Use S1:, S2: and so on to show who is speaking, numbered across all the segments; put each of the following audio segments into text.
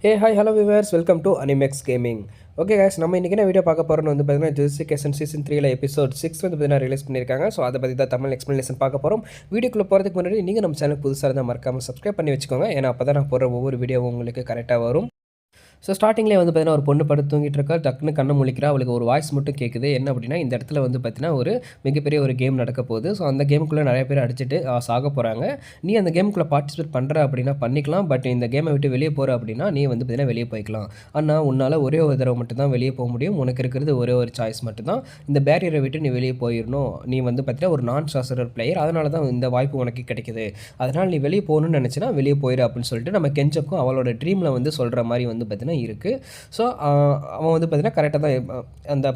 S1: Hi hello viewers, welcome to Animex gaming. Okay guys, நம்ம இன்றைக்கி என்ன வீடியோ பார்க்க போகிறோம்னு வந்து பார்த்தீங்கன்னா ஜுடிஷியல் சீசன் 3 எபிசோட் 6 வந்து பார்த்தீங்கன்னா ரிலீஸ் பண்ணியிருக்காங்க. ஸோ அதை பற்றி தான் தமிழ் எக்ஸ்ப்ளனேஷன் பார்க்க போகிறோம். வீடியோக்குள்ளே போகிறதுக்கு முன்னாடி நீங்கள் நம்ம சேனல் புதுசாக இருந்தால் மறக்காமல் சப்ஸ்கிரைப் பண்ணி வச்சுக்கோங்க. ஏன்னா அப்போ தான் நான் போடுற ஒவ்வொரு வீடியோவும் உங்களுக்கு கரெக்டாக வரும். ஸோ ஸ்டார்டிங்லேயே வந்து பார்த்தீங்கன்னா ஒரு பொண்ணு படுத்து தூங்கிட்டு இருக்கா. டக்குன்னு கண்ணை முழிக்கிறா. அவளுக்கு ஒரு வாய்ஸ் மட்டும் கேட்குது. என்ன அப்படின்னா, இந்த இடத்துல வந்து பார்த்தீங்கன்னா ஒரு மிகப்பெரிய ஒரு கேம் நடக்க போகுது. ஸோ அந்த கேமுக்குள்ளே நிறைய பேர் அடிச்சுட்டு சாக போகிறாங்க. நீ அந்த கேமுக்குள்ளே பார்ட்டிசிபேட் பண்ணுற அப்படின்னா பண்ணிக்கலாம். பட் இந்த கேமை விட்டு வெளியே போகிற அப்படின்னா நீ வந்து பார்த்தீங்கன்னா வெளியே போய்க்கலாம். ஆனால் உன்னால் ஒரே ஒரு தடவை மட்டும் தான் வெளியே போக முடியும். உனக்கு இருக்கிறது ஒரே ஒரு சாய்ஸ் மட்டும்தான். இந்த பேரியரை விட்டு நீ வெளியே போயிடணும். நீ வந்து பார்த்தீங்கன்னா ஒரு நான் சாசரர் பிளேயர். அதனால தான் இந்த வாய்ப்பு உனக்கு கிடைக்குது. அதனால் நீ வெளியே போகணும்னு நினச்சினா வெளியே போயிடு அப்படின்னு சொல்லிட்டு நம்ம கெஞ்சக்கும் அவளோட ட்ரீமில் வந்து சொல்கிற மாதிரி வந்து பார்த்தீங்கன்னா இருக்குது. ஸோ அவன் வந்து பார்த்தீங்கன்னா கரெக்டாக தான் அந்த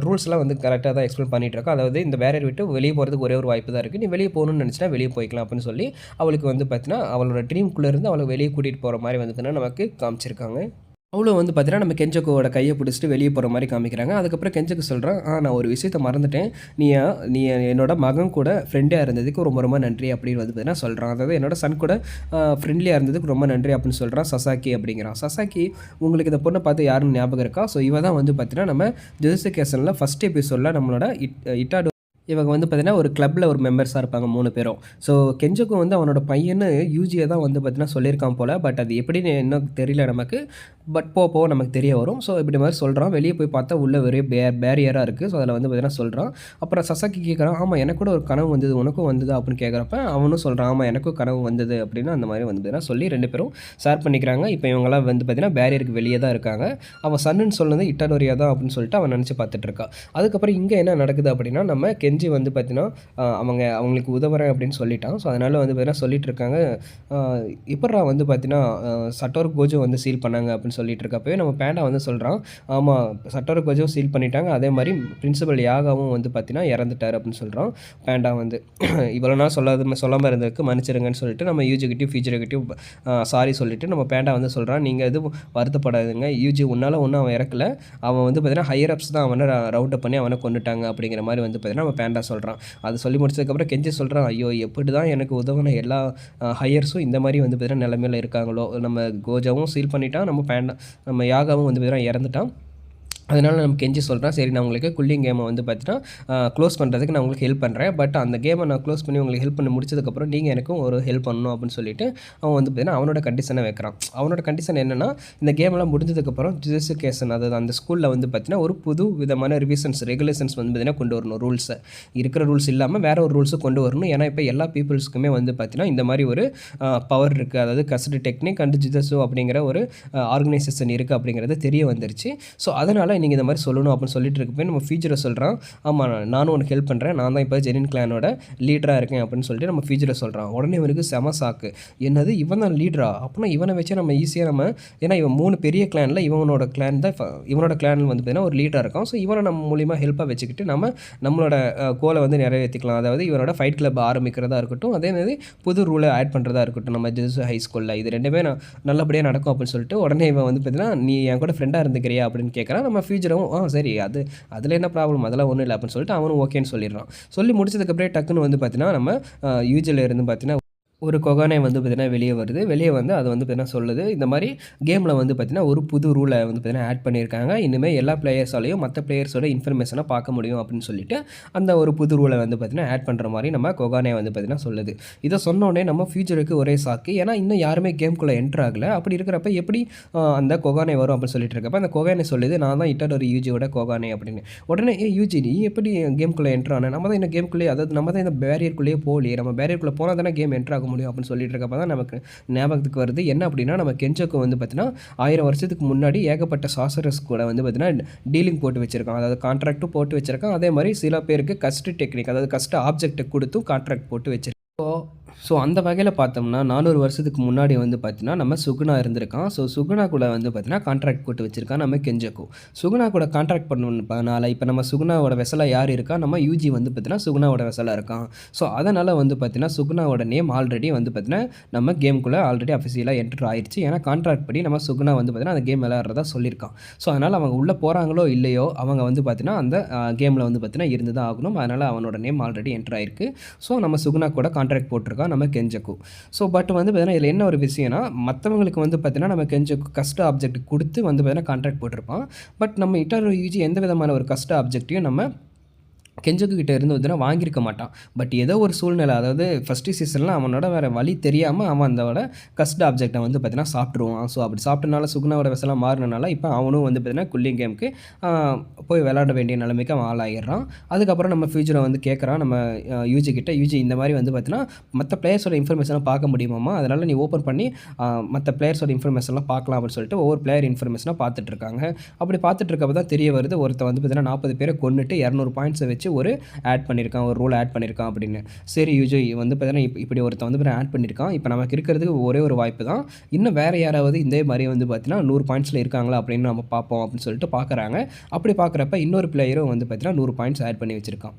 S1: ரூல்ஸ்லாம் வந்து கரெக்டாக தான் எக்ஸ்பிளைன் பண்ணிகிட்ருக்கோம். அதாவது இந்த பேரியர் விட்டு வெளியே போகிறதுக்கு ஒரே ஒரு வாய்ப்பு தான் இருக்குது. நீ வெளியே போகணும்னு நினச்சினா வெளியே போய்க்கலாம் அப்படின்னு சொல்லி அவளுக்கு வந்து பார்த்தீங்கன்னா அவளோட ட்ரீம்குள்ளேருந்து அவளை வெளியே கூட்டிகிட்டு போகிற மாதிரி வந்து பார்த்தீங்கன்னா நமக்கு காமிச்சிருக்காங்க. அவ்வளோ வந்து பார்த்தீங்கன்னா நம்ம கெஞ்சக்கோட கையை பிடிச்சிட்டு வெளியே போகிற மாதிரி காமிக்கிறாங்க. அதுக்கப்புறம் கெஞ்சக்கு சொல்கிறான், நான் ஒரு விஷயத்தை மறந்துட்டேன். நீ என்னோட மகன் கூட ஃப்ரெண்டாக இருந்ததுக்கு ரொம்ப ரொம்ப நன்றி அப்படின்னு வந்து பார்த்தீங்கன்னா சொல்கிறான். அதாவது என்னோட சன் கூட ஃப்ரெண்ட்லியாக இருந்ததுக்கு ரொம்ப நன்றி அப்படின்னு சொல்கிறான். சசாக்கி அப்படிங்கிறான். சசாக்கி, உங்களுக்கு இந்த பொண்ணை பார்த்து யாருன்னு ஞாபகம் இருக்கா? ஸோ இவ தான் வந்து பார்த்தீங்கன்னா நம்ம ஜுடிஷியல் கேசனில் ஃபஸ்ட் எபிசோடில் நம்மளோட இட்டாடோ இவங்க வந்து பார்த்தீங்கன்னா ஒரு கிளப்பில் ஒரு மெம்பர்ஸாக இருப்பாங்க 3 பேரும். ஸோ கெஞ்சக்கும் வந்து அவனோட பையனு யூஜியை தான் வந்து பார்த்தீங்கன்னா சொல்லியிருக்கான் போல். பட் அது எப்படின்னு இன்னும் தெரியல நமக்கு. பட் போக நமக்கு தெரிய வரும். ஸோ இப்படி மாதிரி சொல்கிறான். வெளியே போய் பார்த்தா உள்ளே ஒரே பேரியராக இருக்குது. ஸோ அதில் வந்து பார்த்தீங்கன்னா சொல்கிறான். அப்புறம் சசாக்கி கேட்குறான், ஆமாம் எனக்கு கூட ஒரு கனவு வந்தது, உனக்கும் வந்தது அப்படின்னு கேட்குறப்ப அவனும் சொல்கிறான், ஆமாம் எனக்கும் கனவு வந்தது அப்படின்னு அந்த மாதிரி வந்து பார்த்தீங்கன்னா சொல்லி 2 பேரும் ஷேர் பண்ணிக்கிறாங்க. இப்போ இவங்களாம் வந்து பார்த்தீங்கன்னா பேரியருக்கு வெளியே தான் இருக்காங்க. அவன் சன்னுன்னு சொன்னது இட்டாடோரியா தான் அப்படின்னு சொல்லிட்டு அவன் நினச்சி பார்த்துட்ருக்கா. அதுக்கப்புறம் இங்கே என்ன நடக்குது அப்படின்னா, நம்ம கெஞ்சி வந்து பார்த்தீங்கன்னா அவங்களுக்கு உதவுறேன் அப்படின்னு சொல்லிட்டான். ஸோ அதனால் வந்து பார்த்தீங்கன்னா சொல்லிட்டு இருக்காங்க, இப்பட்றா வந்து பார்த்தீங்கன்னா சட்டோர் கோஜோ வந்து சீல் பண்ணாங்க அப்படின்னு சொல்லிட்டு இருக்கப்பவே நம்ம பேண்டா வந்து சொல்கிறான், ஆமாம் சட்டோர் கோஜோ சீல் பண்ணிட்டாங்க. அதே மாதிரி பிரின்சிபல் யாகாவும் வந்து பார்த்தீங்கன்னா இறந்துட்டார் அப்படின்னு சொல்கிறான். பேண்டா வந்து இவ்வளோ நாள் சொல்லாமல் இருந்ததுக்கு மன்னிச்சிருங்கன்னு சொல்லிட்டு நம்ம யூஜிக்கிட்டையும் ஃபியூச்சர்கிட்டையும் சாரி சொல்லிவிட்டு நம்ம பேண்டா வந்து சொல்கிறான், நீங்கள் எதுவும் வருத்தப்படாதுங்க. யூஜி உன்னால் ஒன்றும் அவன் இறக்கல. அவன் வந்து பார்த்தீங்கன்னா ஹையர் அப்ஸ் தான் அவனை ரவுண்ட் அப் பண்ணி அவனை கொண்டுட்டாங்க அப்படிங்கிற மாதிரி வந்து பார்த்தீங்கன்னா நம்ம பேண்டா சொல்கிறான். அது சொல்லி முடிச்சதுக்கப்புறம் கெஞ்சி சொல்கிறான், ஐயோ எப்படி தான் எனக்கு உதவுன எல்லா ஹையர்ஸும் இந்த மாதிரி வந்து பார்த்தீங்கன்னா நிலைமையில் இருக்காங்களோ. நம்ம கோஜாவும் சீல் பண்ணிட்டான், நம்ம யாகாவும் வந்து பார்த்தீங்கன்னா இறந்துட்டான். அதனால் நம்ம கெஞ்சி சொல்கிறேன், சரி நான் உங்களுக்கு கூலிங் கேமை வந்து பார்த்தீங்கன்னா க்ளோஸ் பண்ணுறதுக்கு நான் உங்களுக்கு ஹெல்ப் பண்ணுறேன். பட் அந்த கேமை நான் க்ளோஸ் பண்ணி உங்களுக்கு ஹெல்ப் பண்ணி முடிச்சதுக்கப்புறம் நீங்கள் எனக்கும் ஒரு ஹெல்ப் பண்ணணும் அப்படின்னு சொல்லிட்டு அவன் வந்து பார்த்தீங்கன்னா அவனோட கண்டிஷனை வைக்கிறான். அவனோட கண்டிஷன் என்னென்னா, இந்த கேமெல்லாம் முடிஞ்சதுக்கப்புறம் ஜுடிஷியல் கேசன், அதாவது அந்த ஸ்கூலில் வந்து பார்த்தீங்கன்னா ஒரு புது விதமான ரெகுலேஷன்ஸ் வந்து பார்த்தீங்கன்னா கொண்டு வரணும். ரூல்ஸை இருக்கிற ரூல்ஸ் இல்லாமல் வேறு ஒரு ரூல்ஸை கொண்டு வரணும். ஏன்னா இப்போ எல்லா பீப்புள்ஸுக்குமே வந்து பார்த்தீங்கன்னா இந்த மாதிரி ஒரு பவர் இருக்குது. அதாவது கஸ்டி டெக்னிக் அண்ட் ஜுஜுட்சு அப்படிங்கிற ஒரு ஆர்கனைசேஷன் இருக்குது அப்படிங்கிறது தெரிய வந்துருச்சு. ஸோ அதனால் நீங்கள் இந்த மாதிரி சொல்லணும் அப்படின்னு சொல்லிட்டு இருக்கப்போ நம்ம ஃபியூச்சரை சொல்கிறான், ஆமாம் நானும் உனக்கு ஹெல்ப் பண்ணுறேன், நான் தான் இப்போ ஜெனின் கிளானோட லீடராக இருக்கேன் அப்படின்னு சொல்லிட்டு நம்ம ஃபியூச்சரை சொல்கிறான். உடனே இவனுக்கு செம சாக்கு, என்னது இவன் தான் லீடரா? அப்படின்னா இவனை வச்சு நம்ம ஈஸியாக ஏன்னா இவன் 3 பெரிய கிளானில் இவனோட கிளான் தான் இவனோட கிளானில் வந்து பார்த்தீங்கன்னா ஒரு லீடராக இருக்கான். ஸோ இவனை நம்ம மூலிமா ஹெல்ப்பாக வச்சுக்கிட்டு நம்மளோட கோலை வந்து நிறைவேற்றிக்கலாம். அதாவது இவனோட ஃபைட் கிளப் ஆரம்பிக்கிறதா இருக்கட்டும், அதே மாதிரி புது ரூலை ஆட் பண்ணுறதா இருக்கட்டும் நம்ம ஜுஜுட்சு ஹை ஸ்கூலில், இது 2மே நல்லபடியாக நடக்கும் அப்படின்னு சொல்லிட்டு உடனே இவன் வந்து பார்த்தீங்கன்னா நீ என் கூட ஃப்ரெண்டாக இருந்துக்கிறியா அப்படின்னு கேட்குறான். நம்ம ஃபியூச்சரும் சரி அதில் என்ன ப்ராப்ளம், அதெல்லாம் ஒன்றும் இல்லை அப்படின்னு சொல்லிட்டு அவனும் ஓகேன்னு சொல்லிடுறான். சொல்லி முடிச்சதுக்கப்புறம் டக்குன்னு வந்து பார்த்தீங்கன்னா நம்ம யூஜியில் இருந்து பார்த்தீங்கன்னா ஒரு கொகானே வந்து பார்த்தீங்கன்னா வெளியே வருது. வெளியே வந்து அது வந்து பார்த்தீங்கன்னா சொல்லுது, இந்த மாதிரி கேமில் வந்து பார்த்தீங்கன்னா ஒரு புது ரூலை வந்து பார்த்தீங்கன்னா ஆட் பண்ணியிருக்காங்க. இனிமேல் எல்லா பிளேயர்ஸாலையும் மற்ற பிளேயர்ஸோட இன்ஃபர்மேஷனை பார்க்க முடியும் அப்படின்னு சொல்லிட்டு அந்த ஒரு புது ரூலை வந்து பார்த்தீங்கன்னா ஆட் பண்ணுற மாதிரி நம்ம கொகானே வந்து பார்த்தீங்கன்னா சொல்லுது. இதை சொன்னோடனே நம்ம ஃபியூச்சருக்கு ஒரே சாக்கு. ஏன்னா இன்னும் யாருமே கேம்குள்ளே என்ட்ரு ஆகலை. அப்படி இருக்கிறப்ப எப்படி அந்த கொகானே வரும் அப்படின்னு சொல்லிட்டு இருக்கப்ப அந்த கொகானே சொல்லுது, நான் தான் இட்டாடோரி யூஜியோட கொகானே அப்படின்னு. உடனே யூஜி நீ எப்படி கேம்குள்ளே என்ட்ரு ஆன? நம்ம தான் இந்த கேம்குள்ளேயே, அதாவது நம்ம தான் இந்த பேரியருக்குள்ளேயே போகலையே, நம்ம பேரியருக்குள்ளே போனால் தானே கேம் என்ட்ரு ஆக முடியும் அப்படின்னு சொல்லிட்டு இருக்கப்ப தான் நமக்கு ஞாபகத்துக்கு வருது. என்ன அப்படின்னா, நம்ம கெஞ்சோக்கு வந்து பார்த்தீங்கன்னா 1000 வருஷத்துக்கு முன்னாடி ஏகப்பட்ட சாசரஸ் கூட வந்து பார்த்தீங்கன்னா டீலிங் போட்டு வச்சிருக்கான். அதாவது கான்ட்ராக்டும் போட்டு வச்சிருக்கான். அதே மாதிரி சில பேருக்கு கஸ்ட் டெக்னிக், அதாவது கஸ்ட் ஆப்ஜெக்ட்டை கொடுத்தும் கான்ட்ராக்ட் போட்டு வச்சிருக்கான். ஸோ அந்த வகையில் பார்த்தோம்னா 400 வருஷத்துக்கு முன்னாடி வந்து பார்த்தீங்கன்னா நம்ம சுகுணா இருந்திருக்கான். ஸோ சுகுணா கூட வந்து பார்த்தீங்கன்னா கான்ட்ராக்ட் போட்டு வச்சிருக்கான் நம்ம கெஞ்சோக்கு. சுகுணா கூட கான்ட்ராக்ட் பண்ணனால இப்போ நம்ம சுகுணாவோட வெசலாக யார் இருக்கா, நம்ம யூஜி வந்து பார்த்தீங்கன்னா சுகுணாவோட வெசலாக இருக்கான். ஸோ அதனால் வந்து பார்த்தீங்கன்னா சுகுணாவோட நேம் ஆல்ரெடி வந்து பார்த்தீங்கன்னா நம்ம கேமுக்குள்ளே ஆல்ரெடி அஃபிஷியலாக என்ட்ரு ஆயிடுச்சு. ஏன்னா கான்ட்ராக்ட் படி நம்ம சுகுணா வந்து பார்த்தீங்கன்னா அந்த கேம் விளையாடுறதா சொல்லியிருக்கான். ஸோ அதனால் அவங்க உள்ளே போகிறாங்களோ இல்லையோ அவங்க வந்து பார்த்தீங்கன்னா அந்த கேமில் வந்து பார்த்தீங்கன்னா இருந்து தான் ஆகணும். அதனால் அவனோட நேம் ஆல்ரெடி என்ட்ரு ஆயிருக்கு. ஸோ நம்ம சுகுணா கூட கான்ட்ராக்ட் போட்டிருக்கான். கொடுத்துருக்கான் நம்ம கெஞ்சக்கு. ஸோ பட் வந்து பார்த்தீங்கன்னா இதில் என்ன ஒரு விஷயம்னா, மற்றவங்களுக்கு வந்து பார்த்தீங்கன்னா நம்ம கெஞ்சக்கு கஸ்டம் ஆப்ஜெக்ட் கொடுத்து வந்து பார்த்தீங்கன்னா கான்ட்ராக்ட் போட்டிருப்பான். பட் நம்ம இட்டர்னல் யூஜி எந்த விதமான ஒரு கஸ்டம் ஆப்ஜெக்ட்டையும் நம்ம கெஞ்சக்கு கிட்ட இருந்து வந்து வாங்கியிருக்க மாட்டான். பட் ஏதோ ஒரு சூழ்நிலை, அதாவது ஃபஸ்ட்டு சீசனில் அவனோட வேறு வழி தெரியாமல் அவன் அதோட கஸ்ட் ஆப்ஜெக்டை வந்து பார்த்தீங்கன்னா சாப்பிட்ருவான். ஸோ அப்படி சாப்பிட்டனால சுகுணாவோட விசலாம் மாறினால இப்போ அவனும் வந்து பார்த்தீங்கன்னா குல்லிங் கேமுக்கு போய் விளையாட வேண்டிய நிலைமைக்கு அவன் ஆளாயிடுறான். அதுக்கப்புறம் நம்ம ஃபியூச்சரை வந்து கேட்குறான் நம்ம யூஜி கிட்ட, யூஜி இந்த மாதிரி வந்து பார்த்தீங்கன்னா மற்ற பிளேயர்ஸோட இன்ஃபர்மேஷனை பார்க்க முடியுமாம்மா, அதனால் நீ ஓப்பன் பண்ணி மற்ற பிளேயர்ஸோட இன்ஃபர்மேஷன்லாம் பார்க்கலாம் அப்படின்னு சொல்லிட்டு ஒவ்வொரு பிளேயர் இன்ஃபர்மேஷனாக பார்த்துட்ருக்காங்க. அப்படி பார்த்துட்ருக்கப்போ தான் தெரிய வருது ஒருத்தன் வந்து பார்த்தீங்கன்னா 40 பேரை கொண்டுட்டு 200 பாயிண்ட்ஸை வச்சு ஒரு ஆட் பண்ணியிருக்கான், ஒரு ரூல் ஆட் பண்ணியிருக்கான் அப்படின்னு. சரி யூஜி வந்து பார்த்தீங்கன்னா இப்படி ஒருத்தன் வந்து ஆட் பண்ணியிருக்கான், இப்போ நமக்கு இருக்கிறதுக்கு ஒரே ஒரு வாய்ப்பு தான், இன்னும் வேறு யாராவது இதே மாதிரி வந்து பார்த்தீங்கன்னா 100 பாயிண்ட்ஸில் இருக்காங்களா அப்படின்னு நம்ம பார்ப்போம் அப்படின்னு சொல்லிட்டு பார்க்குறாங்க. அப்படி பார்க்குறப்ப இன்னொரு பிளேயரும் வந்து பார்த்தீங்கன்னா 100 பாயிண்ட்ஸ் ஆட் பண்ணி வச்சுருக்கான்.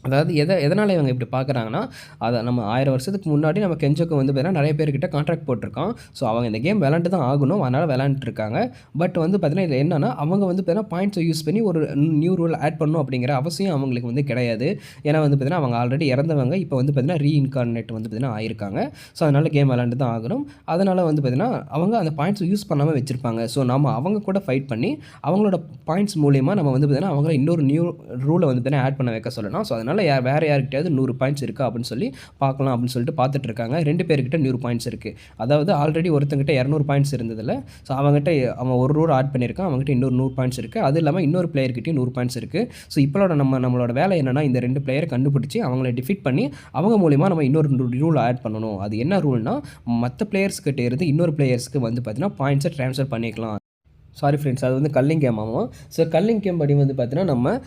S1: அதாவது எதனால் இவங்க இப்படி பார்க்குறாங்கன்னா, அதை நம்ம 1000 வருஷத்துக்கு முன்னாடி நம்ம கெஞ்சோக்கு வந்து பார்த்தீங்கன்னா நிறைய பேர்கிட்ட கான்ட்ராக்ட் போட்டிருக்கோம். ஸோ அவங்க இந்த கேம் விளாண்டு தான் ஆகணும், அதனால் விளாண்டுருக்காங்க. பட் வந்து பார்த்தீங்கன்னா இதில் என்னென்னா, அவங்க வந்து பார்த்தீங்கன்னா பாயிண்ட்ஸை யூஸ் பண்ணி ஒரு நியூ ரூல் ஆட் பண்ணணும் அப்படிங்கிற அவசியம் அவங்களுக்கு வந்து கிடையாது. ஏன்னா வந்து பார்த்தீங்கன்னா அவங்க ஆல்ரெடி இறந்தவங்க இப்போ வந்து பார்த்தீங்கன்னா ரீஇன்கார்னேட் வந்து பார்த்தீங்கன்னா ஆயிருக்காங்க. ஸோ அதனால் கேம் விளாண்டு தான் ஆகணும். அதனால் வந்து பார்த்தீங்கன்னா அவங்க அந்த பாயிண்ட்ஸை யூஸ் பண்ணாமல் வச்சுருப்பாங்க. ஸோ நம்ம அவங்க கூட ஃபைட் பண்ணி அவங்களோட பாயிண்ட்ஸ் மூலிமா நம்ம வந்து பார்த்தீங்கன்னா அவங்கள இன்னொரு நியூ ரூலை வந்து பார்த்தீங்கன்னா ஆட் பண்ண வைக்க சொல்லலாம். ஸோ அதனால் வேறு யார்கிட்டயாவது 100 பாயிண்ட்ஸ் இருக்கா அப்படின்னு சொல்லி பார்க்கலாம் அப்படின்னு சொல்லிட்டு பார்த்துட்டு இருக்காங்க. 2 பேர்கிட்ட 100 பாயிண்ட்ஸ் இருக்குது. அதாவது ஆல்ரெடி ஒருத்தங்கிட்ட 200 பாயிண்ட்ஸ் இருந்ததில்ல. ஸோ அவன் ஒரு ரூல் ஆட் பண்ணியிருக்கான், அவங்ககிட்ட இன்னொரு 100 பாயிண்ட்ஸ் இருக்குது. அது இல்லாமல் இன்னொரு பிளேயர்கிட்டையும் 100 பாயிண்ட்ஸ் இருக்குது. ஸோ இப்போட நம்மளோட வேலை என்னென்னா, இந்த 2 பிளேயரை கண்டுபிடிச்சி அவங்கள டிஃபீட் பண்ணி அவங்க மூலிமா நம்ம இன்னொரு ரூல் ஆட் பண்ணணும். அது என்ன ரூல்னால், மற்ற பிளேயர்ஸ்கிட்ட இருந்து இன்னொரு பிளேயர்ஸ்க்கு வந்து பார்த்தீங்கன்னா பாயிண்ட்ஸை ட்ரான்ஸ்ஃபர் பண்ணிக்கலாம். சாரி ஃப்ரெண்ட்ஸ், அது வந்து கல்லிங் கேம் ஆகும். ஸோ கல்லிங் கேம் படி வந்து பார்த்தீங்கன்னா நம்ம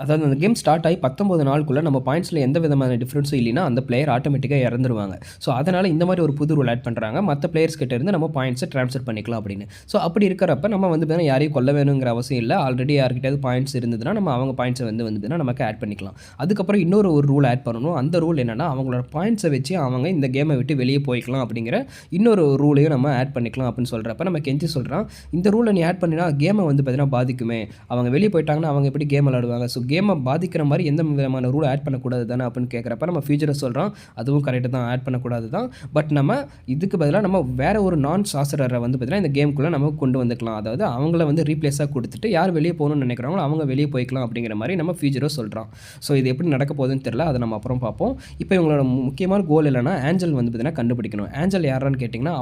S1: அதாவது அந்த கேம் ஸ்டார்ட் ஆகி 19 நாளுக்குள்ளே நம்ம பாயிண்ட்ஸில் எந்த விதமான டிஃப்ரென்ஸும் இல்லைன்னா அந்த பிளேயர் ஆட்டோமேட்டிக்காக இறந்துருவாங்க. ஸோ அதனால் இந்த மாதிரி ஒரு புது ரூல் ஆட் பண்ணுறாங்க, மற்ற பிளேயர்ஸ் கிட்ட இருந்து நம்ம பாயிண்ட்ஸை ட்ரான்ஸ்ஃபர் பண்ணிக்கலாம் அப்படின்னு. ஸோ அப்படி இருக்கிறப்ப நம்ம வந்து பார்த்தீங்கன்னா யாரையும் கொல்ல வேணுங்கிற அவசியம் இல்லை. ஆல்ரெடி யார்கிட்டயாவது பாயிண்ட்ஸ் இருந்ததுன்னா நம்ம அவங்க பாயிண்ட்ஸை வந்து பார்த்தீங்கன்னா நமக்கு ஆட் பண்ணிக்கலாம். அதுக்கப்புறம் இன்னொரு ரூல் ஆட் பண்ணணும். அந்த ரூல் என்னென்னா, அவங்களோட பாயிண்ட்ஸை வச்சு அவங்க இந்த கேமை விட்டு வெளியே போய்க்கலாம் அப்படிங்கிற இன்னொரு ரூலையும் நம்ம ஆட் பண்ணிக்கலாம் அப்படின்னு சொல்கிறப்ப நம்ம கெஞ்சி சொல்கிறான், இந்த ரூலை நீ ஆட் பண்ணினா கேமை வந்து பார்த்தீங்கன்னா பாதிக்குமே, அவங்க வெளியே போயிட்டாங்கன்னா அவங்க எப்படி கேம் விளாடுவாங்க, ஸோ கேமை பாதிக்கிற மாதிரி எந்த விதமான ரூல் ஆட் பண்ணக்கூடாது தானே அப்படின்னு கேட்குறப்ப நம்ம ஃபியூச்சரை சொல்கிறோம், அதுவும் கரெக்டாக தான், ஆட் பண்ணக்கூடாது தான். பட் நம்ம இதுக்கு பதிலாக நம்ம வேறு ஒரு நான் சாசரரை வந்து பார்த்தீங்கன்னா இந்த கேமுக்குள்ளே நம்ம கொண்டு வந்துக்கலாம். அதாவது அவங்கள வந்து ரீப்ளேஸாக கொடுத்துட்டு யார் வெளியே போகணும்னு நினைக்கிறாங்களோ அவங்க வெளியே போய்க்கலாம் அப்படிங்கிற மாதிரி நம்ம ஃபியூச்சரை சொல்கிறோம். ஸோ இது எப்படி நடக்க போகுதுன்னு தெரியல, அதை நம்ம அப்புறம் பார்ப்போம். இப்போ இவங்களோட முக்கியமான கோல் இல்லைனா ஆஞ்சல் வந்து பார்த்தீங்கன்னா கண்டுபிடிக்கணும். ஆஞ்சல் யாரான்னு கேட்டிங்கன்னா,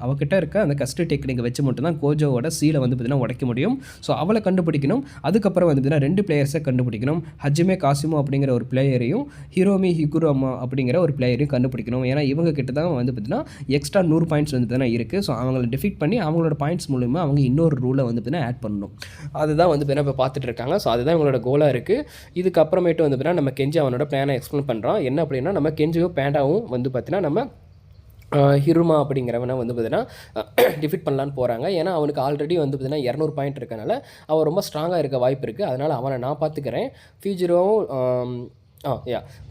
S1: அவகிட்ட இருக்க அந்த கஸ்ட் டெக்னிக்கை வச்சு மட்டும் தான் கோஜோவோட சீலை வந்து பார்த்தீங்கன்னா உடைக்க முடியும். ஸோ அவளை கண்டுபிடிக்கணும். அதுக்கப்புறம் வந்து பார்த்தீங்கன்னா 2 பிளேயர்ஸை கண்டுபிடிக்கணும். ஹஜிமே காசிமோ அப்படிங்கிற ஒரு பிளேயரையும் ஹிரோமி ஹிகுரமா அப்படிங்கிற ஒரு பிளேயரையும் கண்டுபிடிக்கணும். ஏன்னா இவங்க கிட்ட தான் வந்து பார்த்தீங்கன்னா எக்ஸ்ட்ரா 100 பாயிண்ட்ஸ் வந்து பார்த்தீங்கன்னா இருக்குது. ஸோ அவங்களை டிஃபீட் பண்ணி அவங்களோட பாயிண்ட்ஸ் மூலமாக அவங்க இன்னொரு ரூலை வந்து பார்த்தீங்கன்னா ஆட் பண்ணணும். அதுதான் வந்து பார்த்தீங்கன்னா இப்போ பார்த்துட்டு இருக்காங்க. ஸோ அதுதான் இவங்களோட கோலாக இருக்குது. இதுக்கப்புறமேட்டு வந்து பார்த்தீங்கன்னா நம்ம கெஞ்சி அவனோட பிளானை எக்ஸ்பிளைன் பண்ணுறோம். என்ன அப்படின்னா, நம்ம கெஞ்சியும் பேண்டாவும் வந்து பார்த்தீங்கன்னா நம்ம ஹிருமா அப்படிங்கிறவனை வந்து பார்த்தீங்கன்னா டிஃபீட் பண்ணலான்னு போகிறாங்க. ஏன்னா அவனுக்கு ஆல்ரெடி வந்து பார்த்தீங்கன்னா 200 பாயிண்ட் இருக்கனால அவன் ரொம்ப ஸ்ட்ராங்காக இருக்க வாய்ப்பு இருக்குது. அதனால் அவனை நான் பார்த்துக்கிறேன்.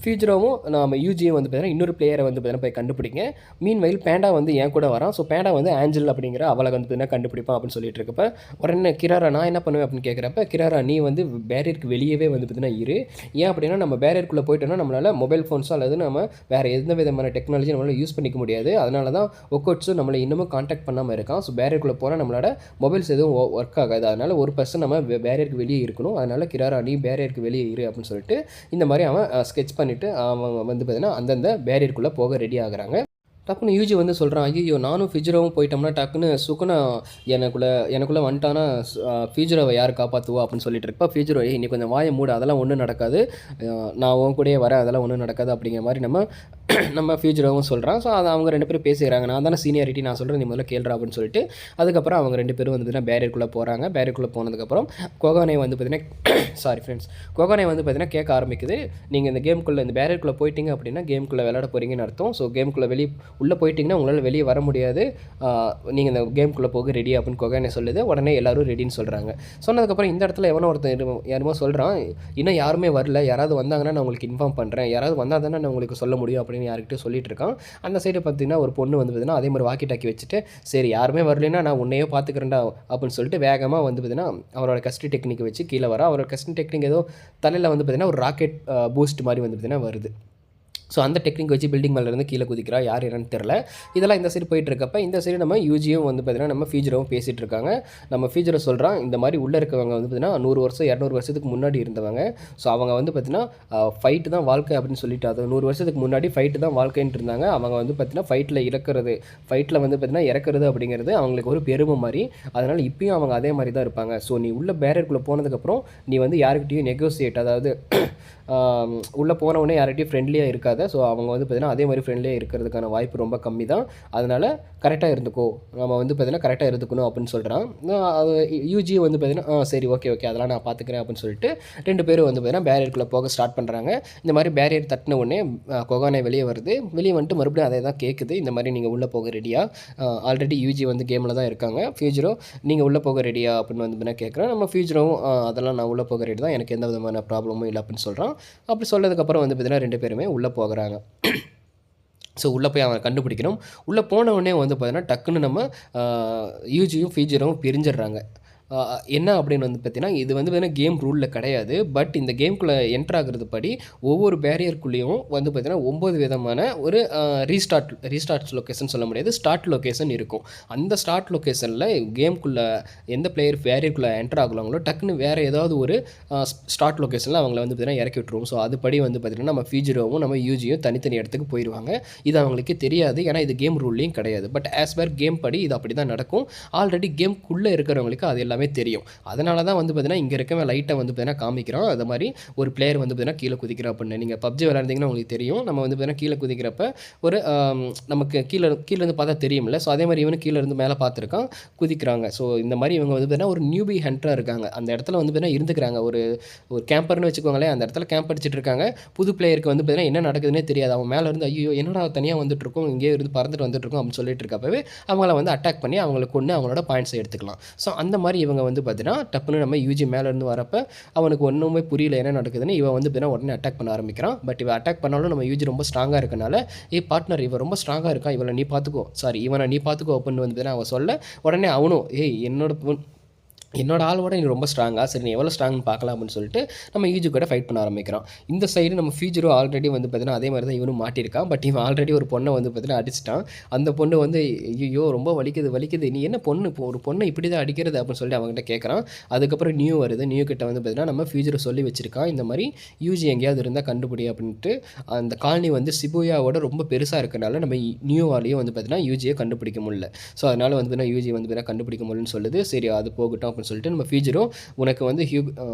S1: ஃபியூச்சரோவும் நம்ம யூஜியும் வந்து பார்த்தீங்கன்னா இன்னொரு பிளேயரை வந்து பார்த்தீங்கன்னா போய் கண்டுபிடிங்க. மீன்வைல் பேண்டா வந்து என் கூட வரான். ஸோ பேண்டா வந்து ஆஞ்சல் அப்படிங்கிற அவளை வந்து பார்த்தீங்கன்னா கண்டுபிடிப்பான் அப்படின்னு சொல்லிட்டு இருக்கப்ப உடனே கிராரா நான் என்ன பண்ணுவேன் அப்படின்னு கேட்குறப்ப, கிராரா நீ வந்து பேரியருக்கு வெளியவே வந்து பார்த்தீங்கன்னா இரு. ஏன் அப்படின்னா நம்ம பேரியருக்குள்ளே போயிட்டோன்னா நம்மளால் மொபைல் ஃபோன்ஸோ அல்லது நம்ம வேறு எந்த விதமான டெக்னாலஜி நம்மளால் யூஸ் பண்ணிக்க முடியாது. அதனால தான் ஒக்கோட்ஸும் நம்மளை இன்னமும் காண்டாக்ட் பண்ணாமல் இருக்கான். ஸோ பேரியருக்குள்ளே போனால் நம்மளோட மொபைல்ஸ் எதுவும் ஒர்க் ஆகாது. அதனால் ஒரு பர்சன் நம்ம பேரியருக்கு வெளியே இருக்கணும். அதனால் கிராரா நீ பேரியருக்கு வெளியே இரு அப்படின்னு சொல்லிட்டு இந்த மாதிரி அவன் ஸ்கெட்ச் பண்ணிவிட்டு அவங்க வந்து பார்த்தீங்கன்னா அந்தந்த பேரியருக்குள்ளே போக ரெடி ஆகுறாங்க. டக்குன்னு யூஜி வந்து சொல்கிறான், ஐயோ நானும் ஃபியூச்சராகவும் போயிட்டோம்னா டக்குன்னு சுகுணா எனக்குள்ளே வந்துட்டானா ஃபியூச்சராவை யார் காப்பாற்றுவா அப்படின்னு சொல்லிட்டு இருப்பா. ஃபியூச்சரோ இன்னைக்கு கொஞ்சம் வாயை மூடு, அதெல்லாம் ஒன்றும் நடக்காது, நான் உன் கூடயே வரேன், அதெல்லாம் ஒன்றும் நடக்காது அப்படிங்கிற மாதிரி நம்ம ஃபியூச்சராகவும் சொல்கிறான். ஸோ அதை அவங்க 2 பேரும் பேசிக்கிறாங்க. நான் தானே சீனியாரிட்டி, நான் சொல்கிறேன் நீ முதல்ல கேள்றா அப்படின்னு சொல்லிட்டு அதுக்கப்புறம் அவங்க 2 பேரும் வந்து பார்த்தீங்கன்னா பேரியருக்குள்ளே போகிறாங்க. பேரியருக்குள்ளே போனதுக்கப்புறம் கோகானே வந்து பார்த்தீங்கன்னா சாரி ஃப்ரெண்ட்ஸ் கோகானே வந்து பார்த்தீங்கன்னா கேட்க ஆரம்பிக்குது, நீங்கள் இந்த கேமுக்குள்ளே இந்த பேரியருக்குள்ளே போயிட்டீங்க அப்படின்னா கேமுக்குள்ளே விளையாட போகிறீங்கன்னு அர்த்தம். ஸோ கேமுக்குள்ளே உள்ளே போயிட்டிங்கன்னா உங்களால் வெளியே வர முடியாது, நீங்கள் இந்த கேமுக்குள்ளே போக ரெடி அப்படின்னு கொகானே சொல்லுது. உடனே எல்லோரும் ரெடின்னு சொல்கிறாங்க. சொன்னதுக்கப்புறம் இந்த இடத்துல எவனோ ஒருத்தர் யாருமோ சொல்கிறான், இன்னும் யாருமே வரல, யாராவது வந்தாங்கன்னா நான் உங்களுக்கு இன்ஃபார்ம் பண்ணுறேன், யாராவது வந்தால் தானே நான் உங்களுக்கு சொல்ல முடியும் அப்படின்னு யார்கிட்ட சொல்லிட்டு இருக்கான். அந்த சைடு பார்த்தீங்கன்னா ஒரு பொண்ணு வந்து பார்த்தீங்கன்னா அதே மாதிரி வாக்கி டாக்கி வச்சுட்டு, சரி யாருமே வரலைன்னா நான் உன்னையே பார்த்துக்கிறேன்டா அப்படின்னு சொல்லிட்டு வேகமாக வந்து பார்த்தீங்கன்னா அவரோட கஸ்ட் டெக்னிக் வச்சு கீழே வர. அவரோட கஸ்ட் டெக்னிக் ஏதோ தலையில் வந்து பார்த்தீங்கன்னா ஒரு ராக்கெட் பூஸ்ட் மாதிரி வந்து பார்த்தீங்கன்னா வருது. ஸோ அந்த டெக்னிக் வச்சு பில்டிங் மேலேருந்து கீழே குதிக்கிறா, யார் என்னன்னு தெரில. இதெல்லாம் இந்த சைடு போயிட்டுருக்கப்ப இந்த சைடு நம்ம யூஜியும் வந்து பார்த்திங்கன்னா நம்ம ஃபியூச்சரும் பேசிகிட்டு இருக்காங்க. நம்ம ஃபியூச்சரை சொல்கிறான், இந்த மாதிரி உள்ளே இருக்கவங்க வந்து பார்த்திங்கன்னா 100 வருஷம் 200 வருஷத்துக்கு முன்னாடி இருந்தவங்க. ஸோ அவங்க வந்து பார்த்திங்கன்னா ஃபைட்டு தான் வாழ்க்கை அப்படின்னு சொல்லிட்டு, அது 100 வருஷத்துக்கு முன்னாடி ஃபைட்டு தான் வாழ்க்கைன்ட்டு இருந்தாங்க. அவங்க வந்து பார்த்திங்கன்னா ஃபைட்டில் வந்து பார்த்திங்கன்னா இறக்குறது அப்படிங்கிறது அவங்களுக்கு ஒரு பெருமை மாதிரி. அதனால் இப்பயும் அவங்க அதே மாதிரி தான் இருப்பாங்க. ஸோ நீ உள்ள பேரியருக்குள்ளே போனதுக்கப்புறம் நீ வந்து யாருக்கிட்டையும் நெகோசியேட், அதாவது உள்ளே போனவுடனே யார்கிட்டையும் ஃப்ரெண்ட்லியாக இருக்காது. ஸோ அவங்க வந்து பார்த்திங்கன்னா அதே மாதிரி ஃப்ரெண்ட்லியாக இருக்கிறதுக்கான வாய்ப்பு ரொம்ப கம்மி தான். அதனால் கரெக்டாக இருந்துக்கோ, நம்ம வந்து பார்த்திங்கன்னா கரெக்டாக இருந்துக்கணும் அப்படின்னு சொல்கிறான். யூஜி வந்து பார்த்திங்கன்னா சரி ஓகே அதெல்லாம் நான் பார்த்துக்கிறேன் அப்படின்னு சொல்லிட்டு 2 பேரும் வந்து பார்த்திங்கன்னா பேரியருக்குள்ளே போக ஸ்டார்ட் பண்ணுறாங்க. இந்த மாதிரி பேரியர் தட்டின உடனே கொகானே வெளியே வருது. வெளியே வந்துட்டு மறுபடியும் அதே தான் கேட்குது, இந்த மாதிரி நீங்கள் உள்ளே போக ரெடியா, ஆல்ரெடி யூஜி வந்து கேமில் தான் இருக்காங்க. ஃபியூச்சரோ நீங்கள் உள்ளே போக ரெடியா அப்படின்னு வந்து பார்த்தீங்கன்னா கேட்குறேன். நம்ம ஃபியூச்சரும் அதெல்லாம் நான் உள்ளே போக ரெடி தான், எனக்கு எந்த விதமான ப்ராப்ளமும் இல்லை அப்படின்னு சொல்கிறான். அப்படி சொன்னதுக்கப்புறம் வந்து பார்த்திங்கன்னா 2 பேருமே உள்ளே போகிறாங்க. ஸோ உள்ளே போய் அவனை கண்டுபிடிக்கணும். உள்ளே போனவுடனே வந்து பார்த்திங்கன்னா டக்குன்னு நம்ம யூஜியும் ஃபியூச்சரும் பிரிஞ்சிடுறாங்க. என்ன அப்படின்னு வந்து பார்த்தீங்கன்னா, இது வந்து பார்த்தீங்கன்னா கேம் ரூலில் கிடையாது. பட் இந்த கேம்குள்ளே என்ட்ரு ஆகிறது படி ஒவ்வொரு பேரியருக்குள்ளேயும் வந்து பார்த்தீங்கன்னா 9 விதமான ஒரு ரீஸ்டார்ட் லொக்கேஷன் சொல்ல முடியாது, ஸ்டார்ட் லொக்கேஷன் இருக்கும். அந்த ஸ்டார்ட் லொக்கேஷனில் கேம்குள்ளே எந்த பிளேயர் பேரியருக்குள்ளே என்ட்ரு ஆகலாங்களோ டக்குன்னு வேறு ஏதாவது ஒரு ஸ்டார்ட் லொக்கேஷனில் அவங்கள வந்து பார்த்தீங்கன்னா இறக்கி விட்டுருவோம். ஸோ அதுபடி வந்து பார்த்திங்கன்னா நம்ம ஃபியூச்சரோவும் நம்ம யூஜியும் தனித்தனி இடத்துக்கு போயிடுவாங்க. இது அவங்களுக்கு தெரியாது, ஏன்னா இது கேம் ரூல்லையும் கிடையாது. பட் ஆஸ் பர் கேம் படி இது அப்படி தான் நடக்கும். ஆல்ரெடி கேம்குள்ளே இருக்கிறவங்களுக்கு அது எல்லாமே தெரியும். அதனால தான் வந்து பார்த்தீங்கன்னா இங்கே இருக்கவன் லைட்டை வந்து பார்த்தீங்கன்னா காமிக்கிறான். அது மாதிரி ஒரு பிளேயர் வந்து பார்த்தீங்கன்னா கீழே குதிக்கிறா அப்படின்னு. நீங்கள் பப்ஜி விளையாண்டிங்கன்னா உங்களுக்கு தெரியும், நம்ம வந்து பார்த்தீங்கன்னா கீழே குதிக்கிறப்ப ஒரு நமக்கு கீழேருந்து பார்த்தா தெரியும்ல. ஸோ அதே மாதிரி இவனு கீழே இருந்து மேலே பார்த்துருக்கான், குதிக்கிறாங்க. ஸோ இந்த மாதிரி இவங்க வந்து பார்த்தீங்கன்னா ஒரு நியூபி ஹண்டராக இருக்காங்க. அந்த இடத்துல வந்து பார்த்தீங்கன்னா இருந்துக்கிறாங்க, ஒரு கேம்பர்னு வச்சுக்கோங்களேன். அந்த இடத்துல கேம்ப் அடிச்சிட்டு இருக்காங்க. புது பிளேயருக்கு வந்து பார்த்தீங்கன்னா என்ன நடக்குதுன்னே தெரியாது. அவன் மேலே இருந்து ஐயோ என்னடா தனியாக வந்துட்டு இருக்கோம், இங்கே இருந்து பறந்துட்டு வந்துட்டு இருக்கோம் அப்படின்னு சொல்லிட்டு இருக்கப்பவே அவங்கள வந்து அட்டாக் பண்ணி அவங்களை கொண்டு அவங்களோட பாயிண்ட்ஸை எடுத்துக்கலாம். ஸோ அந்த மாதிரி இவங்க வந்து பார்த்தீங்கன்னா டப்புன்னு நம்ம யூஜி மேலேருந்து வரப்போ அவனுக்கு ஒன்றுமே புரியல என்ன நடக்குதுன்னு. இவன் வந்து பார்த்தீங்கன்னா உடனே அட்டாக் பண்ண ஆரம்பிக்கிறான். பட் இவன் அட்டாக் பண்ணாலும் நம்ம யூஜி ரொம்ப ஸ்ட்ராங்காக இருக்கனால, பார்ட்னர் இவன் ரொம்ப ஸ்ட்ராங்காக இருக்கான், இவனை நீ பார்த்துக்கோ அப்படின்னு வந்து பார்த்தீங்கன்னா அவன் சொல்ல, உடனே அவனும் என்னோட ஆளோட நீ ரொம்ப ஸ்ட்ராங்காக, சரி நீ எவ்வளோ ஸ்ட்ராங்னு பார்க்கலாம் அப்படின்னு சொல்லிட்டு நம்ம யூஜி கூட ஃபைட் பண்ண ஆரம்பிக்கிறான். இந்த சைடு நம்ம ஃபியூச்சரும் ஆல்ரெடி வந்து பார்த்தீங்கன்னா அதே மாதிரி தான் இவனும் மாட்டியிருக்கான். பட் இவன் ஆல்ரெடி ஒரு பொண்ணை வந்து பார்த்தீங்கன்னா அடிச்சிட்டான். அந்த பொண்ணு வந்து ஐயோ ரொம்ப வலிக்குது, நீ என்ன ஒரு பொண்ணை இப்படி தான் அடிக்கிறது அப்படின்னு சொல்லிட்டு அவங்ககிட்ட கேட்குறான். அதுக்கப்புறம் நியூ வருது. நியூ கிட்ட வந்து பார்த்தீங்கன்னா நம்ம ஃபியூச்சரை சொல்லி வச்சிருக்கான், இந்த மாதிரி யூஜி எங்கேயாவது இருந்தால் கண்டுபிடி அப்படின்ட்டு. அந்த காலனி வந்து சிபுயாவோட ரொம்ப பெருசாக இருக்கிறனால நம்ம நியூவாலேயும் வந்து பார்த்தீங்கன்னா யூஜியை கண்டுபிடிக்க முடியல. ஸோ அதனால் வந்து பார்த்தீங்கன்னா யூஜி வந்து பார்த்தீங்கன்னா கண்டுபிடிக்க முடியலன்னு சொல்லுது. சரி அது போகட்டும் அப்படின்னு சொல்லிட்டு நம்ம ஃபியூச்சரும் உனக்கு வந்து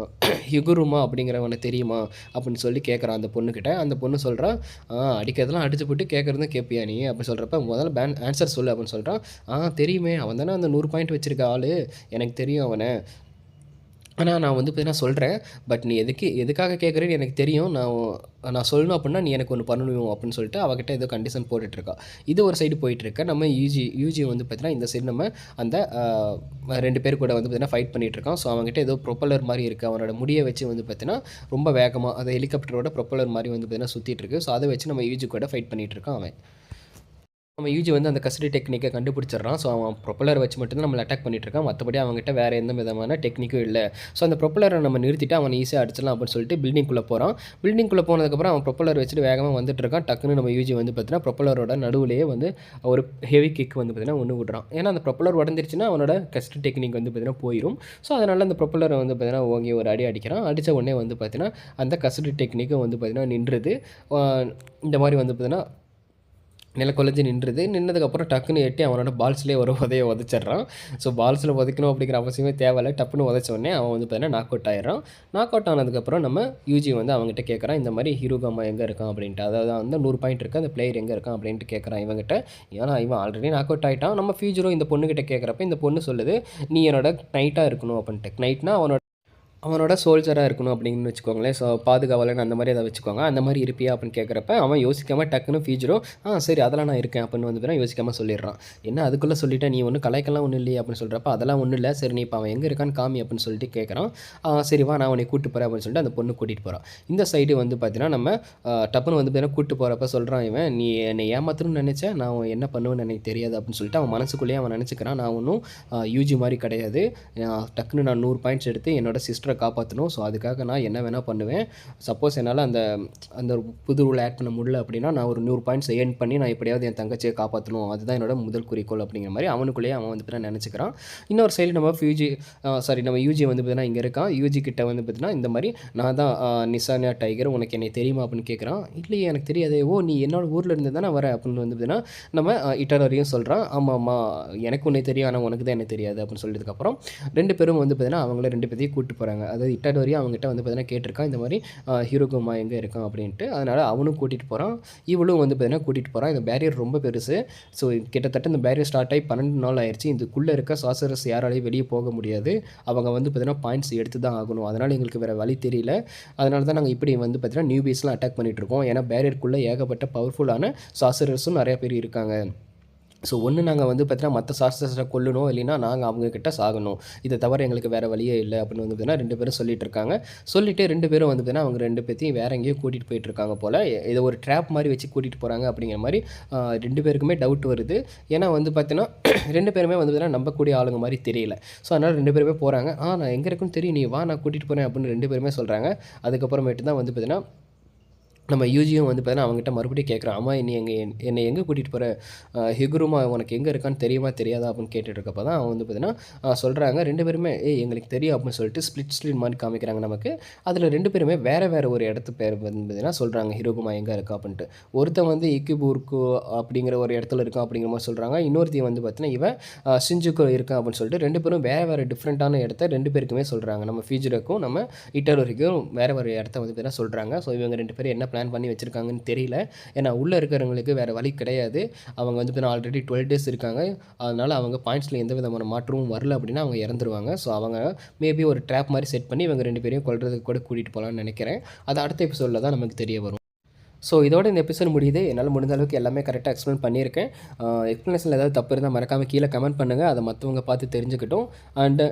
S1: ஹிகுருமா அப்படிங்கிறவனை தெரியுமா அப்படின்னு சொல்லி கேட்குறான் அந்த பொண்ணுக்கிட்ட. அந்த பொண்ணு சொல்கிறா, அடிக்கிறதெல்லாம் அடிச்சு போட்டு கேட்குறது கேட்பியா நீ அப்படின்னு சொல்கிறப்ப முதல்ல ஆன்சர் சொல்லு அப்படின்னு சொல்கிறான். தெரியுமே, அவன் தானே அந்த 100 பாயிண்ட் வச்சுருக்க ஆள், எனக்கு தெரியும் அவனை. ஆனால் நான் வந்து பார்த்தீங்கன்னா சொல்கிறேன், பட் நீ எதுக்காக கேட்குறேன்னு எனக்கு தெரியும், நான் சொல்லணும் அப்படின்னா நீ எனக்கு ஒன்று பண்ணணும் அப்படின்னு சொல்லிட்டு அவகிட்ட ஏதோ கண்டிஷன் போட்டுட்ருக்கா. இது ஒரு சைடு போயிட்டுருக்க. நம்ம யூஜி வந்து பார்த்தீங்கன்னா இந்த சைடு நம்ம அந்த 2 பேர் கூட வந்து பார்த்தீங்கன்னா ஃபைட் பண்ணிகிட்ருக்கான். ஸோ அவங்ககிட்ட ஏதோ ப்ரொப்பலர் மாதிரி இருக்குது, அவனோட முடியை வச்சு வந்து பார்த்தீங்கன்னா ரொம்ப வேகமாக அது ஹெலிகாப்டரோட ப்ரொப்பலர் மாதிரி வந்து பார்த்தீங்கன்னா சுற்றிட்டுருக்கு. ஸோ அதை வச்சு நம்ம யூஜி கூட ஃபைட் பண்ணிகிட்ருக்கான் அவன். நம்ம யூஜி வந்து அந்த கஸ்டடி டெக்னிக்கை கண்டுபிடிச்சிடறான். ஸோ அவன் ப்ரொப்பலர் வச்சு மட்டும்தான் நம்மளை அட்டாக் பண்ணிட்டுருக்கான், மற்றபடி அவங்ககிட்ட வேறு எந்த விதமான டெக்னிக்கும் இல்லை. ஸோ அந்த ப்ரொப்பலரை நம்ம நிறுத்திட்டு அவன் ஈஸியாக அடிச்சிடலாம் அப்படின்னு சொல்லிட்டு பில்டிங்குள்ளே போகிறான். பில்டிங்குள்ளே போனதுக்கப்புறம் அவன் ப்ரொப்பலர் வச்சுட்டு வேகமாக வந்துட்டு இருக்கான். டக்குன்னு நம்ம யூஜி வந்து பார்த்தீங்கன்னா ப்ரொப்பலரோட நடுவுலேயே வந்து ஒரு ஹெவி கிக் வந்து பார்த்தீங்கன்னா ஒன்று விடுறான். ஏன்னா அந்த ப்ரொப்பலர் உடஞ்சிருச்சுன்னா அவனோட கஸ்டடி டெக்னிக் வந்து பார்த்தீங்கன்னா போயிடும். ஸோ அதனால் அந்த ப்ரொப்பலரை வந்து பார்த்தீங்கன்னா ஓங்கி ஒரு அடிக்கிறான். அடித்த உடனே வந்து பார்த்தீங்கன்னா அந்த கஸ்டடி டெக்னிக்கும் வந்து பார்த்தீங்கன்னா நின்றுது. இந்த மாதிரி வந்து பார்த்தீங்கன்னா நிலக்குலைஞ்சி நின்றதுக்கப்புறம் டக்குன்னு எட்டி அவனோட பால்ஸ்லேயே ஒரு உதச்சிட்றான். ஸோ பால்ஸில் உதைக்கணும் அப்படிங்கிற அவசியமே தேவையில்லை. டப்புன்னு உதச்சோடனே அவன் வந்து பார்த்தீங்கன்னா நாக் அவுட் ஆயிடுறான். நாக் அவுட் ஆனதுக்கப்புறம் நம்ம யூஜி வந்து அவங்ககிட்ட கேட்குறான், இந்த மாதிரி ஹிருகாமா எங்கே இருக்கான் அப்படின்ட்டு. அதாவது அந்த 100 பாயிண்ட் இருக்குது, அந்த பிளேயர் எங்கே இருக்கான் அப்படின்ட்டு கேட்குறான் இவங்ககிட்ட. ஏன்னா இவன் ஆல்ரெடி நாக் அவுட் ஆகிட்டான். நம்ம ஃபியூச்சரும் இந்த பொண்ணுக்கிட்ட கேட்குறப்ப இந்த பொண்ணு சொல்லுது, நீ என்னோட நைட்டாக இருக்கணும் அப்படின்ட்டு. நைட்னா அவனோட சோல்ஜராக இருக்கணும் அப்படின்னு வச்சுக்கோங்களேன். ஸோ பாதுகாவலன் அந்த மாதிரி அதை வச்சுக்கோங்க. அந்த மாதிரி இருப்பியா அப்படின்னு கேட்குறப்ப அவன் யோசிக்காமல் டக்குன்னு ஃபியூச்சரும் சரி அதெல்லாம் நான் இருக்கேன் அப்படின்னு வந்து யோசிக்காமல் சொல்லிடுறான். என்ன அதுக்குள்ளே சொல்லிட்டேன், நீ ஒன்றும் கலைக்கெல்லாம் ஒன்றும் இல்லையே அப்படின்னு சொல்கிறப்ப அதெல்லாம் ஒன்றும் இல்லை, சரி நீ இப்போ அவன் எங்கே இருக்கான்னு காமி அப்படின்னு சொல்லிட்டு கேட்குறான். சரி வா நான் உன்னை கூட்டு போகிறேன் அப்படின்னு சொல்லிட்டு அந்த பொண்ணு கூட்டிகிட்டு போகிறான். இந்த சைடு வந்து பார்த்தீங்கன்னா நம்ம டப்புன்னு வந்து பார்த்தீங்கன்னா கூட்டு போகிறப்ப சொல்கிறான், இவன் நீ என்னை ஏமாத்தணும்னு நினச்சேன், நான் என்ன பண்ணுவேன்னு எனக்கு தெரியாது அப்படின்னு சொல்லிட்டு அவன் மனசுக்குள்ளேயே அவன் நினச்சிக்கிறான், நான் ஒன்றும் யூஜி மாதிரி கிடையாது, டக்குன்னு நான் 100 பாயிண்ட்ஸ் எடுத்து என்னோட சிஸ்டரை சிஸ்டரை காப்பாற்றணும். ஸோ அதுக்காக நான் என்ன வேணால் பண்ணுவேன். சப்போஸ் என்னால் அந்த அந்த புது ரூல் ஆட் பண்ண முடியல அப்படின்னா நான் ஒரு 100 பாயிண்ட்ஸ் ஏர்ன் பண்ணி நான் எப்படியாவது என் தங்கச்சியை காப்பாற்றணும், அதுதான் என்னோட முதல் குறிக்கோள் அப்படிங்கிற மாதிரி அவனுக்குள்ளேயே அவன் வந்து பார்த்தீங்கன்னா நினச்சிக்கிறான். இன்னொரு சைடு நம்ம நம்ம யூஜி வந்து பார்த்தீங்கன்னா இங்கே இருக்கான். யூஜி கிட்ட வந்து பார்த்தீங்கன்னா இந்த மாதிரி நான் தான் நிசானியா டைகர், உனக்கு என்னை தெரியுமா அப்படின்னு கேட்குறான். இல்லையே எனக்கு தெரியாதே, ஓ நீ என்னோட ஊரில் இருந்து தானே வர அப்படின்னு வந்து பார்த்தீங்கன்னா நம்ம இட்டாலோரியும் சொல்கிறான். ஆமாம்மா எனக்கு உன்னை தெரியும், ஆனால் உனக்கு தான் என்ன தெரியாது அப்படின்னு சொல்லியதுக்கப்புறம் 2 பேரும் வந்து பார்த்தீங்கன்னா அவங்கள 2 பேரையும் கூப்பிட்டு போகிறாங்க. அதாவது இட்டாலோரியும் அவங்ககிட்ட வந்து பார்த்தீங்கன்னா கேட்டிருக்கான் இந்த மாதிரி ஹீரோகுமா எங்கே இருக்கான் அப்படின்ட்டு. அதனால் அவனும் கூட்டிகிட்டு போகிறான், இவளும் வந்து பார்த்தீங்கன்னா கூட்டிகிட்டு போகிறான். இந்த பேரியர் ரொம்ப பெருசு. ஸோ கிட்டத்தட்ட இந்த பேரியர் ஸ்டார்ட் ஆகி 12 நாள் ஆயிடுச்சு. இதுக்குள்ளே இருக்க சாசரஸ் யாராலையும் வெளியே போக முடியாது. அவங்க வந்து பார்த்தீங்கன்னா பாயிண்ட்ஸ் எடுத்து தான் ஆகணும். அதனால் எங்களுக்கு வேறு வழி தெரியல. அதனால தான் நாங்கள் இப்படி வந்து பார்த்தீங்கன்னா நியூபீஸ்லாம் அட்டாக் பண்ணிகிட்ருக்கோம். ஏன்னா பேரியருக்குள்ளே ஏகப்பட்ட பவர்ஃபுல்லான சாசரஸும் நிறைய பேர் இருக்காங்க. ஸோ ஒன்று நாங்கள் வந்து பார்த்தீங்கன்னா மற்ற சாஸ்திரத்தை கொல்லணும், இல்லைன்னா நாங்கள் அவங்கக்கிட்ட சாகணும். இதை தவிர எங்களுக்கு வேறு வழியே இல்லை அப்படின்னு வந்து பார்த்தீங்கன்னா 2 பேரும் சொல்லிட்டு இருக்காங்க. சொல்லிவிட்டு 2 பேரும் வந்து பார்த்தீங்கன்னா அவங்க 2 பேர்த்தையும் வேறு எங்கேயோ கூட்டிகிட்டு போயிட்டுருக்காங்க போல். இதை ஒரு ட்ராப் மாதிரி வச்சு கூட்டிகிட்டு போகிறாங்க அப்படிங்கிற மாதிரி 2 பேருக்குமே டவுட் வருது. ஏன்னா வந்து பார்த்தீங்கன்னா 2 பேருமே வந்து பார்த்தீங்கன்னா நம்பக்கூடிய ஆளுங்க மாதிரி தெரியல. ஸோ அதனால் 2 பேருமே போகிறாங்க. நான் எங்கே இருக்குன்னு தெரியும், நீ வா நான் கூட்டிகிட்டு போகிறேன் அப்படின்னு 2 பேருமே சொல்கிறாங்க. அதுக்கப்புறமேட்டு தான் வந்து பார்த்தீங்கன்னா நம்ம யூஜியும் வந்து பார்த்தீங்கன்னா அவங்ககிட்ட மறுபடியும் கேட்குறான். அம்மா நீ என்னை எங்கே கூட்டிகிட்டு போகிற, ஹிகுருமா உனக்கு எங்கே இருக்கான்னு தெரியுமா தெரியாதா அப்படின்னு கேட்டுட்ருக்கப்போ தான் அவன் வந்து பார்த்தீங்கன்னா சொல்கிறாங்க. 2 பேருமே எங்களுக்கு தெரியும் அப்படின்னு சொல்லிட்டு ஸ்ப்ளிட் ஸ்க்ரீன் மாதிரி காமிக்கிறாங்க நமக்கு. அதில் 2 பேருமே வேறு ஒரு இடத்து பேர் வந்து பார்த்தீங்கன்னா சொல்கிறாங்க ஹிரோகுமா எங்கே இருக்கா அப்படின்ட்டு. ஒருத்தன் வந்து இக்கிபூருக்கு அப்படிங்கிற ஒரு இடத்துல இருக்கான் அப்படிங்கிற மாதிரி சொல்கிறாங்க. இன்னொருத்தையும் வந்து பார்த்தீங்கன்னா இவன் ஷிஞ்சுக்கு இருக்கான் அப்படின்னு சொல்லிட்டு 2 பேரும் வேறு டிஃப்ரெண்ட்டான இடத்த 2 பேருக்குமே சொல்கிறாங்க. நம்ம ஃபியூச்சருக்கும் நம்ம இட்டாலோரிக்கும் வேறு இடத்த வந்து பார்த்தீங்கன்னா சொல்கிறாங்க. ஸோ இவங்க 2 பேரும் என்ன பிளான் பண்ணி வச்சுருக்காங்கன்னு தெரியல. ஏன்னா உள்ளே இருக்கிறவங்களுக்கு வேறு வழி கிடையாது. அவங்க வந்து பார்த்தீங்கன்னா ஆல்ரெடி 12 டேஸ் இருக்காங்க. அதனால் அவங்க பாயிண்ட்ஸில் எந்த விதமான மாற்றமும் வரல அப்படின்னா அவங்க இறந்துருவாங்க. ஸோ அவங்க மேபி ஒரு ட்ராப் மாதிரி செட் பண்ணி இவங்க 2 பேரையும் கொல்றதுக்கு கூட கூட்டிகிட்டு போகலான்னு நினைக்கிறேன். அது அடுத்த எபிசோடில் தான் நமக்கு தெரிய வரும். ஸோ இதோட இந்த எபிசோட் முடியுது. என்னால் முடிஞ்ச அளவுக்கு எல்லாமே கரெக்டாக எக்ஸ்பிளைன் பண்ணியிருக்கேன். எக்ஸ்ப்ளனேஷனில் ஏதாவது தப்பு இருந்தால் மறக்காமல் கீழே கமெண்ட் பண்ணுங்கள். அதை மற்றவங்க பார்த்து தெரிஞ்சுக்கிட்டும். அண்டு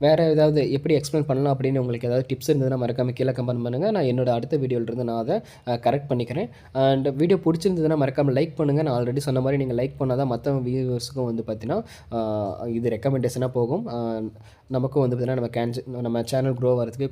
S1: வேறு ஏதாவது எப்படி எக்ஸ்பிளைன் பண்ணலாம் அப்படின்னு உங்களுக்கு ஏதாவது டிப்ஸ் இருந்ததுன்னா மறக்காமல் கீழே கமெண்ட் பண்ணுங்கள். நான் என்னோட அடுத்த வீடியோவிலிருந்து நான் அதை கரெக்ட் பண்ணிக்கிறேன். அண்ட் வீடியோ பிடிச்சிருந்ததுன்னா மறக்காமல் லைக் பண்ணுங்கள். நான் ஆல்ரெடி சொன்ன மாதிரி நீங்கள் லைக் பண்ணால் தான் மற்ற வியூவர்ஸுக்கும் வந்து பார்த்தீங்கன்னா இது ரெக்கமெண்டேஷனாக போகும். நமக்கும் வந்து பார்த்தீங்கன்னா நம்ம சேனல் க்ரோ வரதுக்கு